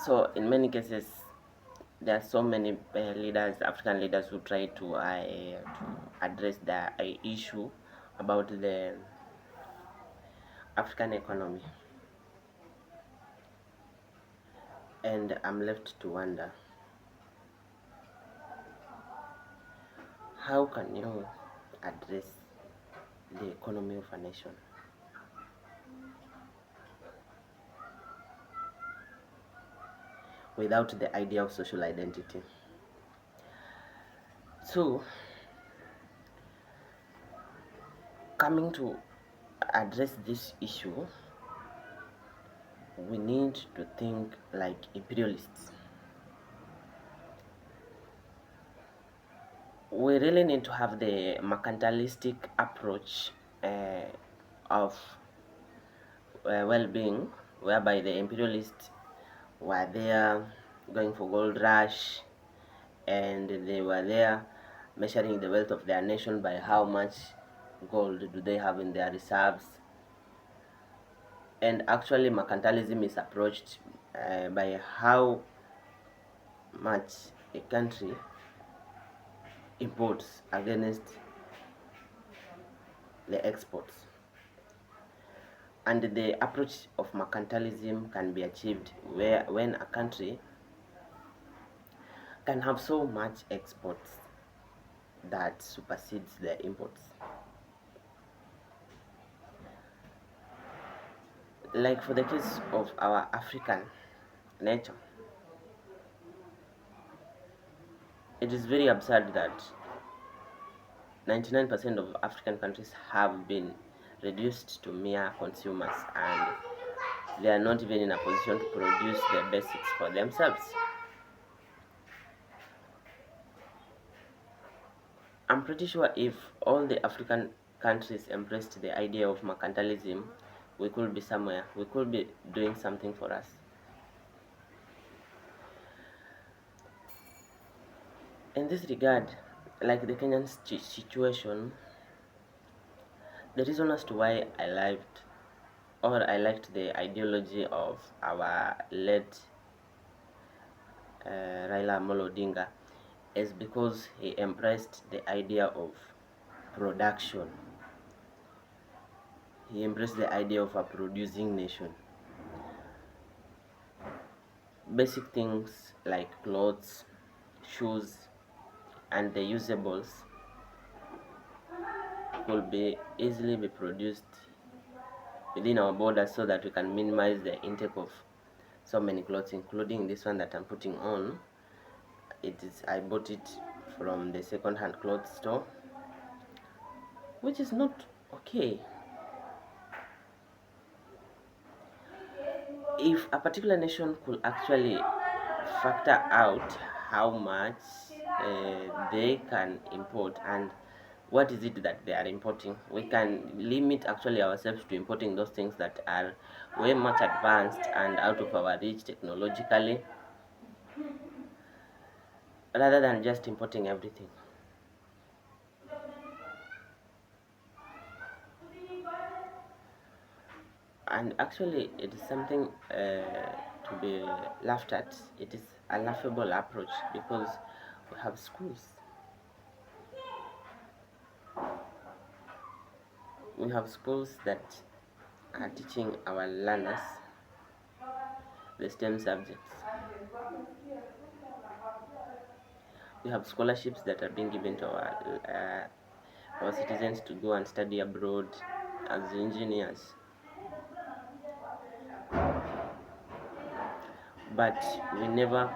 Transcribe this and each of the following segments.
So in many cases, there are so many African leaders who try to address the issue about the African economy, and I'm left to wonder, how can you address the economy of a nation without the idea of social identity? So, coming to address this issue, we need to think like imperialists. We really need to have the mercantilistic approach of well-being, whereby the imperialists were there going for gold rush, and they were there measuring the wealth of their nation by how much gold do they have in their reserves. And actually mercantilism is approached by how much a country imports against the exports. And the approach of mercantilism can be achieved when a country can have so much exports that supersedes the imports. Like for the case of our African nature, it is very absurd that 99% of African countries have been reduced to mere consumers, and they are not even in a position to produce the basics for themselves. I'm pretty sure if all the African countries embraced the idea of mercantilism, we could be somewhere, we could be doing something for us. In this regard, like the Kenyan situation, the reason as to why I liked the ideology of our late Raila Amolo Odinga is because he embraced the idea of production. He embraced the idea of a producing nation. Basic things like clothes, shoes, and the usables could be easily be produced within our borders so that we can minimize the intake of so many clothes, including this one that I'm putting on. I bought it from the second-hand clothes store, which is not okay. If a particular nation could actually factor out how much they can import and what is it that they are importing, we can limit actually ourselves to importing those things that are way much advanced and out of our reach technologically, rather than just importing everything. And actually it is something to be laughed at. It is a laughable approach because we have schools that are teaching our learners the STEM subjects. We have scholarships that are being given to our citizens to go and study abroad as engineers, but we never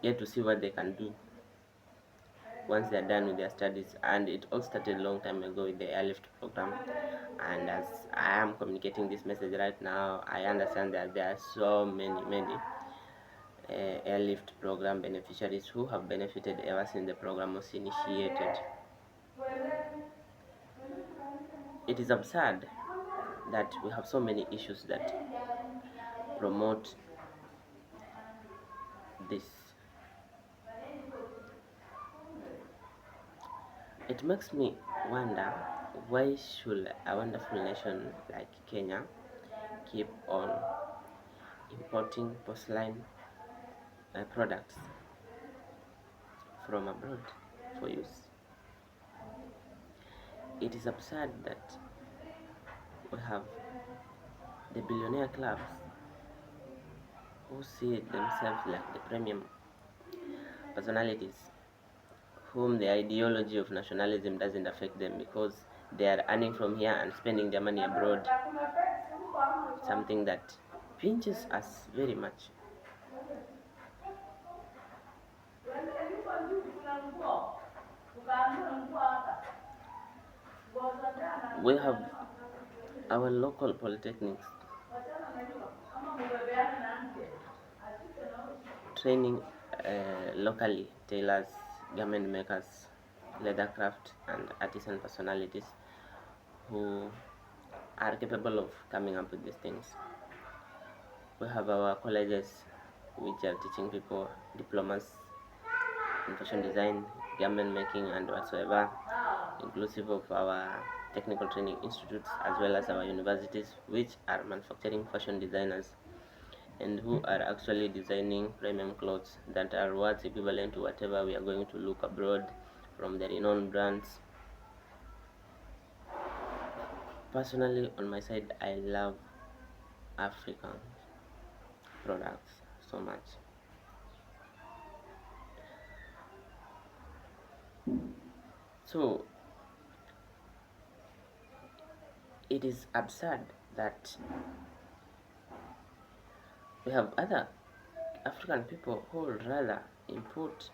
get to see what they can do once they're done with their studies. And it all started a long time ago with the airlift program, and as I am communicating this message right now, I understand that there are so many airlift program beneficiaries who have benefited ever since the program was initiated. It is absurd that we have so many issues that promote this. It makes me wonder, why should a wonderful nation like Kenya keep on importing porcelain products from abroad for use. It is absurd that we have the billionaire clubs who see themselves like the premium personalities, whom the ideology of nationalism doesn't affect them because they are earning from here and spending their money abroad, something that pinches us very much. We have our local polytechnics training locally tailors, garment makers, leathercraft, and artisan personalities who are capable of coming up with these things. We have our colleges which are teaching people diplomas in fashion design, garment making, and whatsoever, inclusive of our technical training institutes as well as our universities, which are manufacturing fashion designers and who are actually designing premium clothes that are worth equivalent to whatever we are going to look abroad from the renowned brands. Personally, on my side, I love African products so much. So it is absurd that we have other African people who would rather import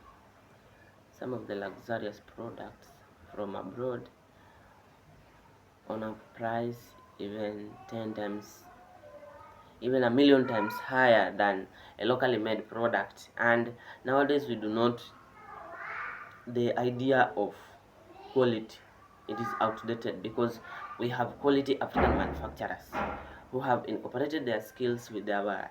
some of the luxurious products from abroad on a price even 10 times, even a million times higher than a locally made product. And nowadays we do not, the idea of quality, it is outdated because we have quality African manufacturers who have incorporated their skills with our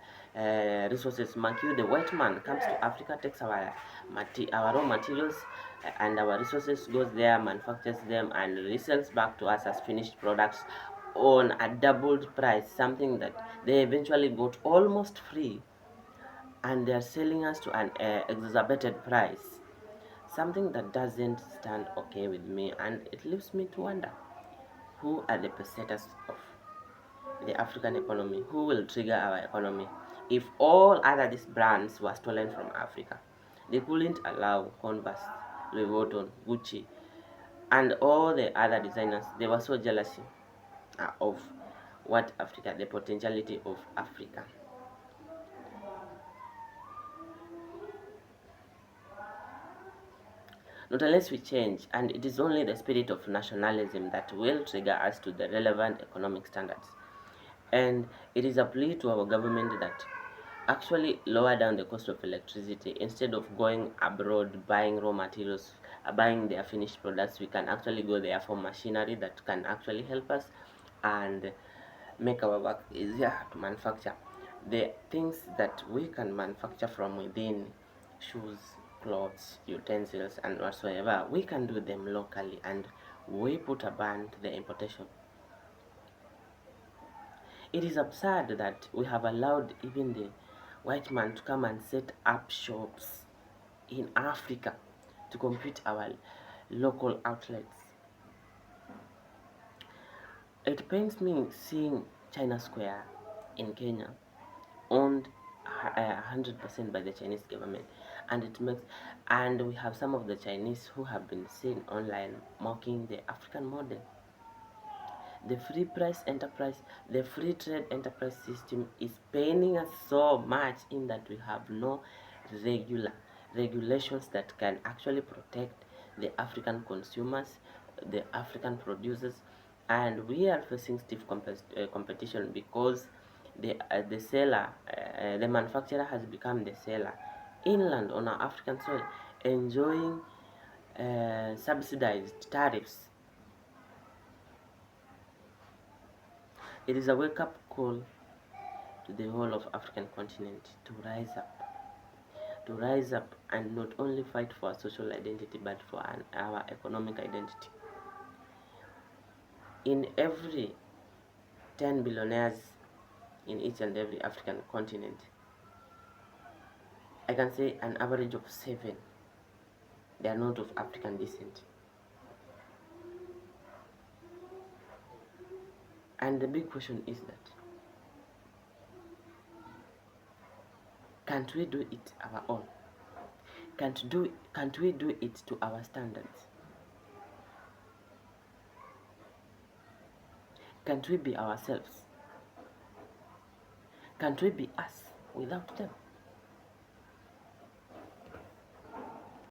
resources. Mark you, the white man comes to Africa, takes our raw materials and our resources, goes there, manufactures them, and resells back to us as finished products on a doubled price, something that they eventually got almost free, and they are selling us to an exacerbated price, something that doesn't stand okay with me, and it leaves me to wonder who are the pesetas of the African economy, who will trigger our economy. If all other these brands were stolen from Africa, they couldn't allow Converse, Louis Vuitton, Gucci, and all the other designers. They were so jealous of what Africa, the potentiality of Africa. Not unless we change, and it is only the spirit of nationalism that will trigger us to the relevant economic standards. And it is a plea to our government that actually lower down the cost of electricity instead of going abroad buying raw materials, buying their finished products. We can actually go there for machinery that can actually help us and make our work easier to manufacture the things that we can manufacture from within: shoes, clothes, utensils, and whatsoever. We can do them locally, and we put a ban to the importation. It is absurd that we have allowed even the white man to come and set up shops in Africa to compete our local outlets. It pains me seeing China Square in Kenya owned 100% by the Chinese government, and it makes, and we have some of the Chinese who have been seen online mocking the African model. The free price enterprise, the free trade enterprise system is paining us so much in that we have no regulations that can actually protect the African consumers, the African producers, and we are facing stiff competition because the seller, the manufacturer has become the seller inland on our African soil, enjoying subsidized tariffs. It is a wake-up call to the whole of African continent to rise up and not only fight for our social identity but for our economic identity. In every 10 billionaires in each and every African continent. I can say an average of 7, they are not of African descent. And the big question is that, can't we do it our own? Can't we do it to our standards? Can't we be ourselves? Can't we be us without them?